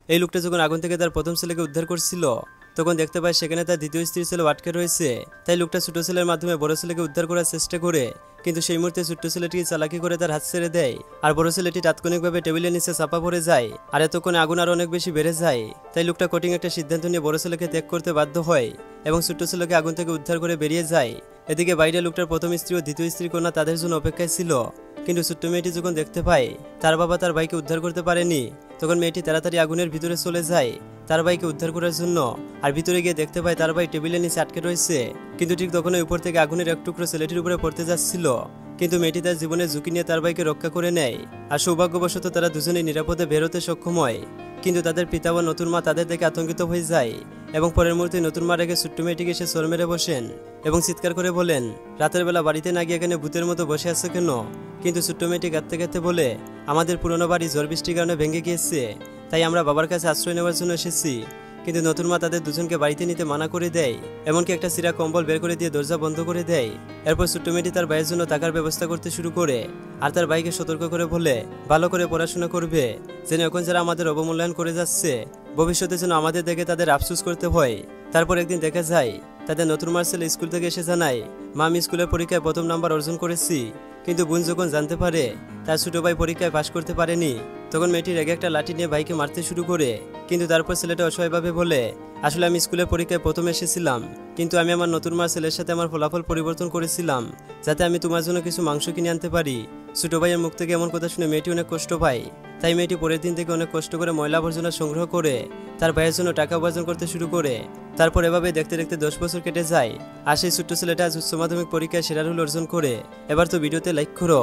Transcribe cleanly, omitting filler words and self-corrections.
এই লোকটা যখন আগুন থেকে তার প্রথম ছেলেকে উদ্ধার করছিল তখন দেখতে পায় সেখানে তার দ্বিতীয় স্ত্রী ছেলে আটকে রয়েছে। তাই লোকটা ছোট ছেলের মাধ্যমে বড় ছেলেকে উদ্ধার করার চেষ্টা করে, কিন্তু সেই মুহূর্তে ছোট্ট ছেলেটি চালাকি করে তার হাত ছেড়ে দেয় আর বড় ছেলেটি তাৎক্ষণিকভাবে টেবিলের নিচে চাপা পড়ে যায়। আর এতক্ষণে আগুন আরো অনেক বেশি বেড়ে যায়। তাই লোকটা কঠিন একটা সিদ্ধান্ত নিয়ে বড় ছেলেকে ত্যাগ করতে বাধ্য হয় এবং ছোট্ট ছেলেকে আগুন থেকে উদ্ধার করে বেরিয়ে যায়। এদিকে বাইরে লোকটার প্রথম স্ত্রী ও দ্বিতীয় স্ত্রী কন্যা তাদের জন্য অপেক্ষায় ছিল, কিন্তু ছোট্ট মেয়েটি যখন দেখতে পায় তার বাবা তার ভাইকে উদ্ধার করতে পারেনি তখন মেয়েটি তাড়াতাড়ি আগুনের ভিতরে চলে যায় তার ভাইকে উদ্ধার করার জন্য। আর ভিতরে গিয়ে দেখতে পায় তার ভাই টেবিলের নিচে আটকে রয়েছে, কিন্তু ঠিক তখনই উপর থেকে আগুনের এক টুকরো ছেলেটির উপরে পড়তে যাচ্ছিল, কিন্তু মেয়েটি তার জীবনের ঝুঁকি নিয়ে তার ভাইকে রক্ষা করে নেয়। আর সৌভাগ্যবশত তারা দুজনেই নিরাপদে বের হতে সক্ষম হয়। কিন্তু তাদের পিতা ও নতুন মা তাদের দেখে আতঙ্কিত হয়ে যায় এবং পরের মুহূর্তে নতুন মা রেখে ছোট্ট মেয়েটিকে সে চোর মেরে বসেন এবং চিৎকার করে বলেন, রাতের বেলা বাড়িতে না গিয়ে এখানে ভূতের মতো বসে আছে কেন? কিন্তু ছোট্ট মেয়েটি কাঁদতে কাঁদতে বলে, আমাদের পুরনো বাড়ি ঝড় বৃষ্টির কারণে ভেঙে গিয়েছে, তাই আমরা বাবার কাছে আশ্রয় নেওয়ার জন্য এসেছি। কিন্তু নতুন মা তাদের দুজনকে বাড়িতে নিতে মানা করে দেয়, এমনকি একটা চিরা কম্বল বের করে দিয়ে দরজা বন্ধ করে দেয়। এরপর ছোট্ট মেয়েটি তার ভাইয়ের জন্য টাকার ব্যবস্থা করতে শুরু করে আর তার ভাইকে সতর্ক করে বলে, ভালো করে পড়াশোনা করবে, যেন এখন যারা আমাদের অবমূল্যায়ন করে যাচ্ছে ভবিষ্যতে যেন আমাদের দেখে তাদের আফসোস করতে হয়। তারপর একদিন দেখা যায় তাদের নতুন মার ছেলে স্কুল থেকে এসে জানায়, মা আমি স্কুলের পরীক্ষায় প্রথম নাম্বার অর্জন করেছি। কিন্তু বোন যখন জানতে পারে তার ছোট ভাই পরীক্ষায় পাশ করতে পারেনি তখন মেয়েটি রেগে একটা লাঠি নিয়ে ভাইকে মারতে শুরু করে। কিন্তু তারপর ছেলেটা অসহায়ভাবে বলে, আসলে আমি স্কুলের পরীক্ষায় প্রথম এসেছিলাম, কিন্তু আমি আমার নতুন মার ছেলের সাথে আমার ফলাফল পরিবর্তন করেছিলাম যাতে আমি তোমার জন্য কিছু মাংস কিনে আনতে পারি। ছোট ভাইয়ের মুখ থেকে এমন কথা শুনে মেয়েটি অনেক কষ্ট পায়। তাই মেয়েটি পরের দিন থেকে অনেক কষ্ট করে ময়লা আবর্জনা সংগ্রহ করে তার ভাইয়ের জন্য টাকা উপার্জন করতে শুরু করে। তারপর এভাবে দেখতে দেখতে 10 বছর কেটে যায় আর সেই ছোট্ট ছেলেটা আজ উচ্চ মাধ্যমিক পরীক্ষায় সেরা রুল অর্জন করে। এবার তো ভিডিওতে লাইক করো।